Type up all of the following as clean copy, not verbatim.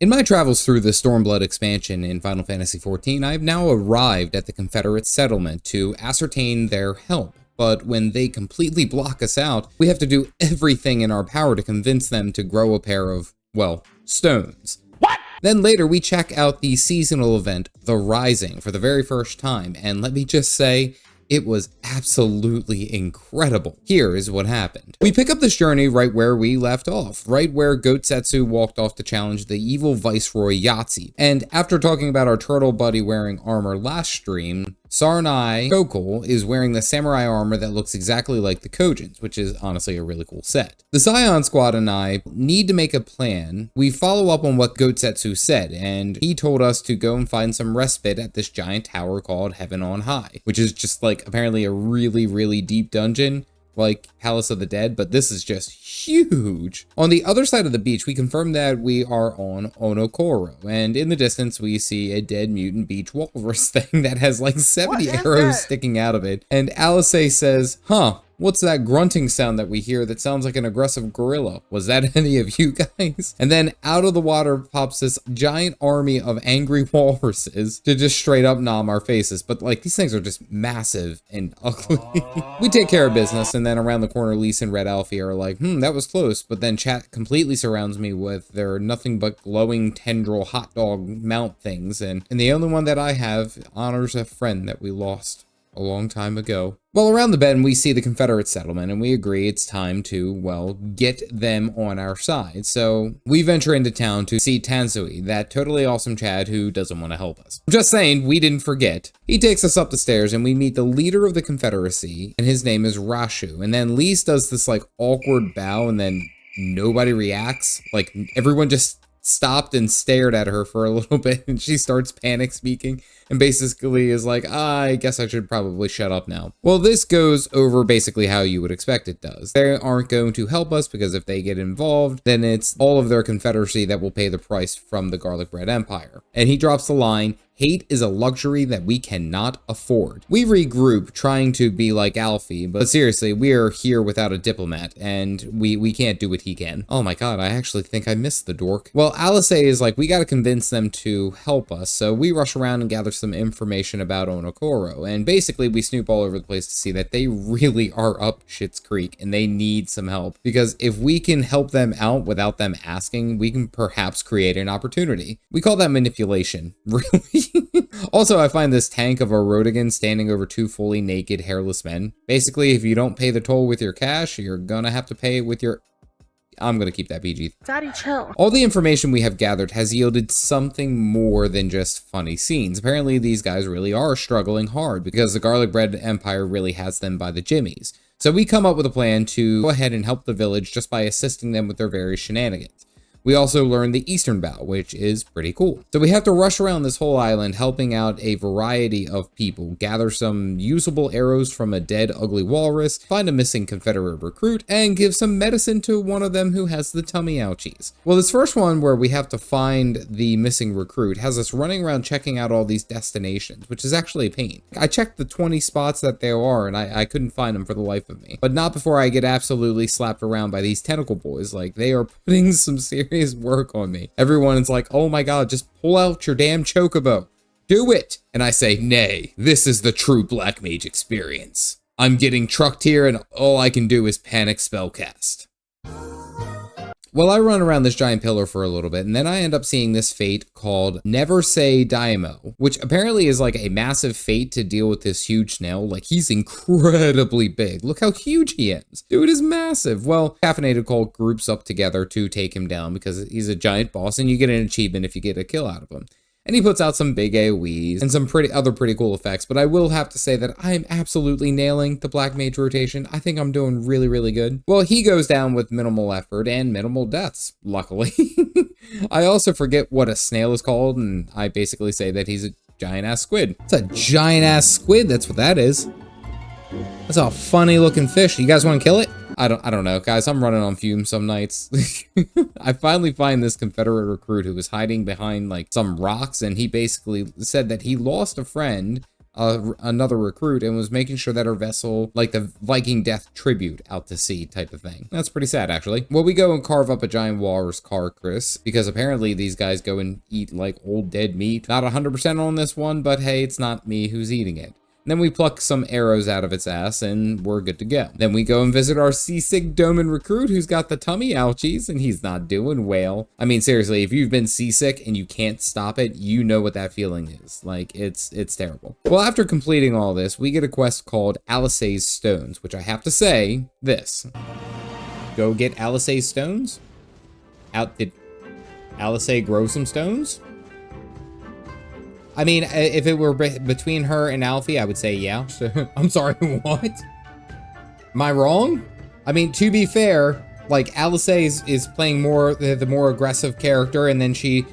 In my travels through the Stormblood expansion in Final Fantasy XIV, I have now arrived at the Confederate settlement to ascertain their help. But when they completely block us out, we have to do everything in our power to convince them to grow a pair of, well, stones. What? Then later we check out the seasonal event, The Rising, for the very first time, and let me just say, it was absolutely incredible. Here is what happened. We pick up this journey right where we left off, right where Goatsetsu walked off to challenge the evil Viceroy Yahtzee. And after talking about our turtle buddy wearing armor last stream, Sarnai Gokul is wearing the samurai armor that looks exactly like the Kojin's, which is honestly a really cool set. The Scion Squad and I need to make a plan. We follow up on what Goatsetsu said, and he told us to go and find some respite at this giant tower called Heaven on High, which is just like apparently a really deep dungeon, like Palace of the Dead, but this is just huge. On the other side of the beach, we confirm that we are on Onokoro, and in the distance, we see a dead mutant beach walrus thing that has like 70 arrows sticking out of it. And Alice says, huh, what's that grunting sound that we hear that sounds like an aggressive gorilla? Was that any of you guys? And then out of the water pops this giant army of angry walruses to just straight up nom our faces. But like, these things are just massive and ugly. We take care of business, and then around the corner, Lisa and Red Alfie are like, that was close. But then chat completely surrounds me with their nothing but glowing tendril hot dog mount things. And the only one that I have honors a friend that we lost a long time ago. Well, around the bend, we see the Confederate settlement, and we agree it's time to, well, get them on our side. So we venture into town to see Tansui, that totally awesome Chad who doesn't want to help us. Just saying, we didn't forget. He takes us up the stairs, and we meet the leader of the Confederacy, and his name is Rashu. And then Lise does this, like, awkward bow, and then nobody reacts. Like, everyone just stopped and stared at her for a little bit, and she starts panic speaking and basically is like, I guess I should probably shut up now. Well, this goes over basically how you would expect it does. They aren't going to help us because if they get involved, then it's all of their confederacy that will pay the price from the Garlic Bread Empire. And he drops the line, hate is a luxury that we cannot afford. We regroup, trying to be like Alfie, but seriously, we are here without a diplomat, and we can't do what he can. Oh my god, I actually think I missed the dork. Well, Alice is like, we gotta convince them to help us, so we rush around and gather some information about Onokoro, and basically we snoop all over the place to see that they really are up Schitt's Creek, and they need some help, because if we can help them out without them asking, we can perhaps create an opportunity. We call that manipulation, really. Also, I find this tank of a Rodigan standing over two fully naked, hairless men. Basically, if you don't pay the toll with your cash, you're gonna have to pay with your... I'm gonna keep that PG. Daddy, chill. All the information we have gathered has yielded something more than just funny scenes. Apparently, these guys really are struggling hard because the Garlic Bread Empire really has them by the jimmies. So we come up with a plan to go ahead and help the village just by assisting them with their various shenanigans. We also learn the Eastern Bow, which is pretty cool. So we have to rush around this whole island, helping out a variety of people, gather some usable arrows from a dead, ugly walrus, find a missing Confederate recruit, and give some medicine to one of them who has the tummy ouchies. Well, this first one where we have to find the missing recruit has us running around checking out all these destinations, which is actually a pain. I checked the 20 spots that there are, and I couldn't find them for the life of me. But not before I get absolutely slapped around by these tentacle boys. Like, they are putting some serious work on me. Everyone is like, oh my god, just pull out your damn chocobo. Do it! And I say, nay, this is the true Black Mage experience. I'm getting trucked here and all I can do is panic spellcast. Well, I run around this giant pillar for a little bit, and then I end up seeing this fate called Never Say Daimo, which apparently is like a massive fate to deal with this huge snail. Like, he's incredibly big. Look how huge he is. Dude is massive. Well, Caffeinated Cult groups up together to take him down because he's a giant boss, and you get an achievement if you get a kill out of him. And he puts out some big AoEs and some other pretty cool effects, but I will have to say that I'm absolutely nailing the Black Mage rotation. I think I'm doing really good. Well, he goes down with minimal effort and minimal deaths, luckily. I also forget what a snail is called, and I basically say that he's a giant-ass squid. It's a giant-ass squid, that's what that is. That's a funny-looking fish. You guys want to kill it? I don't know, guys. I'm running on fumes some nights. I finally find this Confederate recruit who was hiding behind like some rocks, and he basically said that he lost a friend another recruit and was making sure that her vessel, like the Viking death tribute out to sea type of thing. That's pretty sad, actually. Well, we go and carve up a giant walrus carcass because apparently these guys go and eat like old dead meat. Not 100% on this one, but hey, it's not me who's eating it. Then we pluck some arrows out of its ass and we're good to go. Then we go and visit our seasick Doman recruit who's got the tummy ouchies and he's not doing well. I mean, seriously, if you've been seasick and you can't stop it, you know what that feeling is. Like, it's terrible. Well, after completing all this, we get a quest called Alice's Stones, which I have to say, this. Go get Alice's stones? Did Alice grow some stones? I mean, if it were between her and Alfie, I would say yeah. I'm sorry, what? Am I wrong? I mean, to be fair, like Alice is playing the more aggressive character, and then she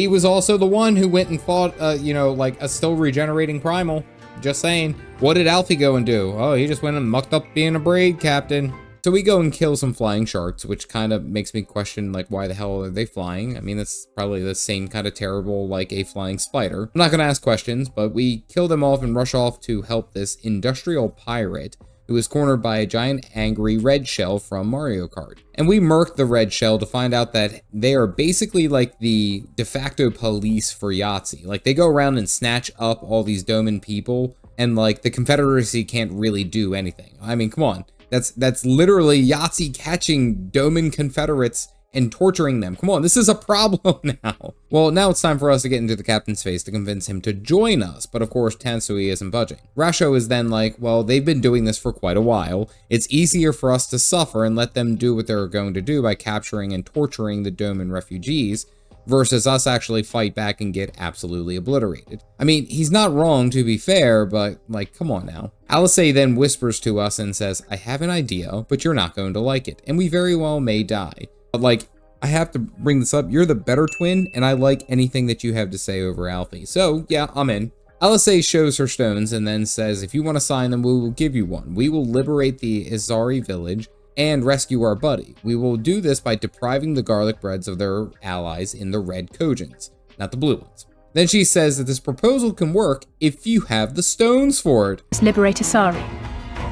was also the one who went and fought, you know, like a still regenerating primal. Just saying. What did Alfie go and do? Oh, he just went and mucked up being a braid captain. So we go and kill some flying sharks, which kind of makes me question, like, why the hell are they flying? I mean, that's probably the same kind of terrible, like a flying spider. I'm not going to ask questions, but we kill them off and rush off to help this industrial pirate who is cornered by a giant angry red shell from Mario Kart. And we murk the red shell to find out that they are basically like the de facto police for Yahtzee. Like, they go around and snatch up all these Doman people, and like the Confederacy can't really do anything. I mean, come on. That's literally Yahtzee catching Doman Confederates and torturing them. Come on, this is a problem now. Well, now it's time for us to get into the captain's face to convince him to join us, but of course Tansui isn't budging. Rasho is then like, well, they've been doing this for quite a while. It's easier for us to suffer and let them do what they're going to do by capturing and torturing the Doman refugees, versus us actually fight back and get absolutely obliterated. I mean, he's not wrong to be fair, but like, come on now. Alice then whispers to us and says, I have an idea, but you're not going to like it, and we very well may die. But like, I have to bring this up, you're the better twin, and I like anything that you have to say over Alfie. So yeah, I'm in. Alice shows her stones and then says, if you want to sign them, we will give you one. We will liberate the Izari village and rescue our buddy. We will do this by depriving the garlic breads of their allies in the red Kogans, not the blue ones. Then she says that this proposal can work if you have the stones for it. Let's liberate Asari.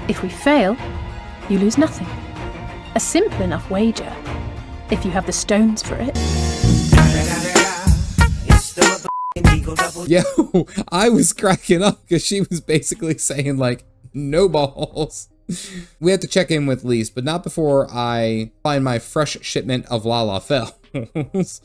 If we fail, you lose nothing. A simple enough wager, if you have the stones for it. Yo, I was cracking up because she was basically saying like, no balls. We have to check in with Lise, but not before I find my fresh shipment of Lalafels.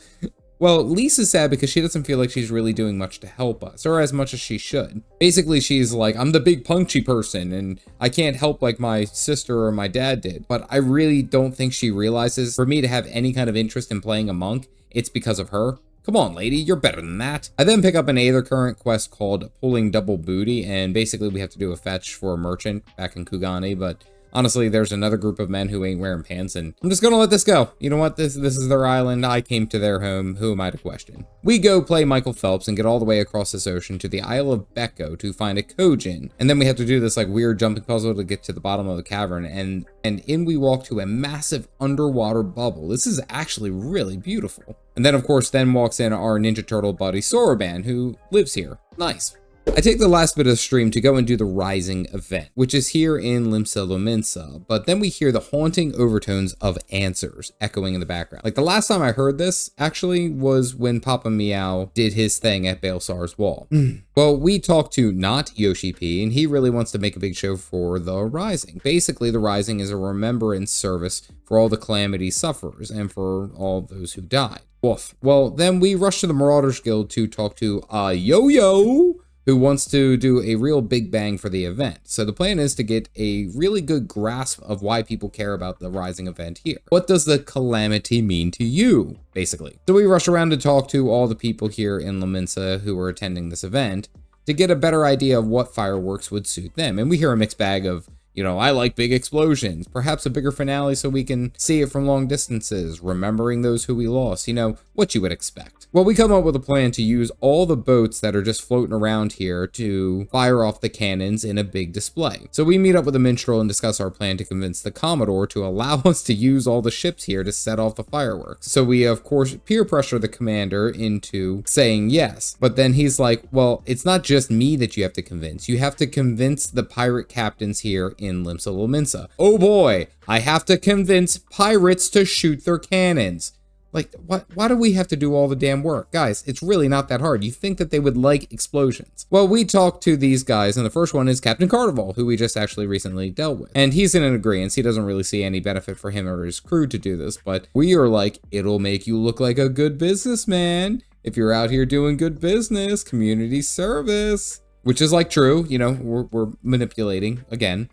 Well, Lise is sad because she doesn't feel like she's really doing much to help us, or as much as she should. Basically, she's like, I'm the big punchy person, and I can't help like my sister or my dad did. But I really don't think she realizes for me to have any kind of interest in playing a monk, it's because of her. Come on, lady, you're better than that. I then pick up an Aether Current quest called Pulling Double Booty, and basically we have to do a fetch for a merchant back in Kugane, but honestly, there's another group of men who ain't wearing pants, and I'm just gonna let this go. You know what? This is their island. I came to their home. Who am I to question? We go play Michael Phelps and get all the way across this ocean to the Isle of Becco to find a Kojin, and then we have to do this like weird jumping puzzle to get to the bottom of the cavern, and in we walk to a massive underwater bubble. This is actually really beautiful. And then, of course, walks in our Ninja Turtle buddy Soroban, who lives here. Nice. I take the last bit of the stream to go and do the Rising event, which is here in Limsa Lominsa, but then we hear the haunting overtones of answers echoing in the background. Like the last time I heard this, actually, was when Papa Meow did his thing at Balesar's wall. Well, we talked to not Yoshi P, and he really wants to make a big show for the Rising. Basically, the Rising is a remembrance service for all the Calamity sufferers and for all those who died. Woof. Well, then we rush to the Marauders Guild to talk to Yo-Yo, who wants to do a real big bang for the event. So the plan is to get a really good grasp of why people care about the Rising event here. What does the Calamity mean to you, basically? So we rush around to talk to all the people here in Lominsa who are attending this event to get a better idea of what fireworks would suit them. And we hear a mixed bag of, You know, I like big explosions, perhaps a bigger finale so we can see it from long distances, remembering those who we lost, you know, what you would expect. Well, we come up with a plan to use all the boats that are just floating around here to fire off the cannons in a big display. So we meet up with the minstrel and discuss our plan to convince the Commodore to allow us to use all the ships here to set off the fireworks. So we, of course, peer pressure the commander into saying yes. But then he's like, well, it's not just me that you have to convince. You have to convince the pirate captains here in Limsa Lominsa. Oh boy, I have to convince pirates to shoot their cannons. Like, why do we have to do all the damn work? Guys, it's really not that hard. You think that they would like explosions. Well, we talked to these guys, and the first one is Captain Carnival, who we just actually recently dealt with. And he's in an agreement. He doesn't really see any benefit for him or his crew to do this, but we are like, it'll make you look like a good businessman if you're out here doing good business, community service. Which is like true, you know, we're manipulating again.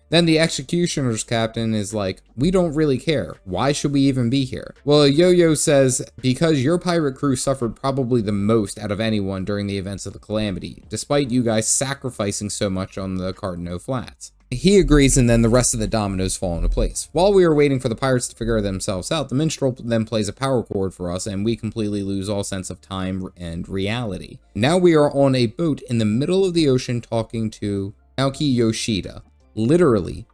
Then the executioner's captain is like, we don't really care. Why should we even be here? Well, Yo-Yo says, because your pirate crew suffered probably the most out of anyone during the events of the calamity, despite you guys sacrificing so much on the Cardinal Flats. He agrees, and then the rest of the dominoes fall into place. While we are waiting for the pirates to figure themselves out, the minstrel then plays a power chord for us, and we completely lose all sense of time and reality. Now we are on a boat in the middle of the ocean talking to Naoki Yoshida. Literally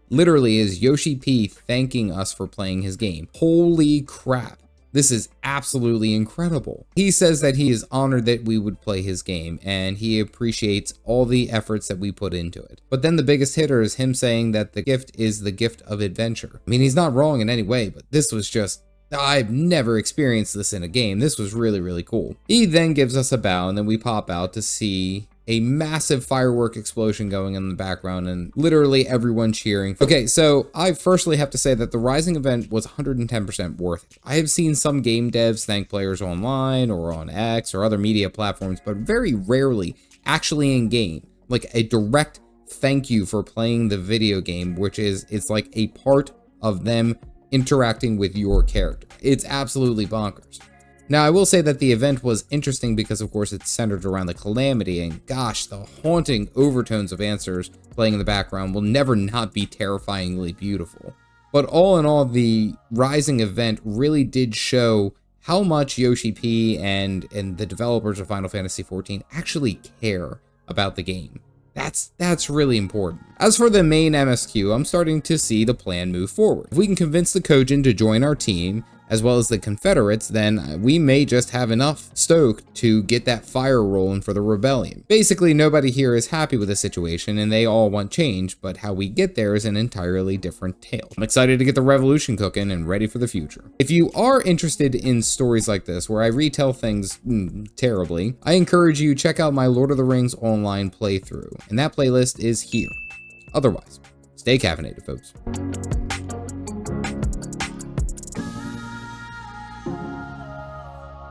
is Yoshi P thanking us for playing his game. Holy crap. This is absolutely incredible. He says that he is honored that we would play his game, and he appreciates all the efforts that we put into it. But then the biggest hitter is him saying that the gift is the gift of adventure. I mean, he's not wrong in any way, but this was just, I've never experienced this in a game. This was really, really cool. He then gives us a bow, and then we pop out to see a massive firework explosion going in the background and literally everyone cheering. Okay, so I firstly have to say that the Rising event was 110% worth it. I have seen some game devs thank players online or on X or other media platforms, but very rarely actually in game, like a direct thank you for playing the video game, which is, it's like a part of them interacting with your character. It's absolutely bonkers. Now, I will say that the event was interesting because, of course, it's centered around the calamity, and gosh, the haunting overtones of answers playing in the background will never not be terrifyingly beautiful. But all in all, the Rising event really did show how much Yoshi P and the developers of Final Fantasy XIV actually care about the game. That's really important. As for the main MSQ, I'm starting to see the plan move forward. If we can convince the Kugane to join our team, as well as the Confederates, then we may just have enough stoked to get that fire rolling for the rebellion. Basically, nobody here is happy with the situation and they all want change, but how we get there is an entirely different tale. I'm excited to get the revolution cooking and ready for the future. If you are interested in stories like this, where I retell things terribly, I encourage you to check out my Lord of the Rings online playthrough, and that playlist is here. Otherwise, stay caffeinated, folks.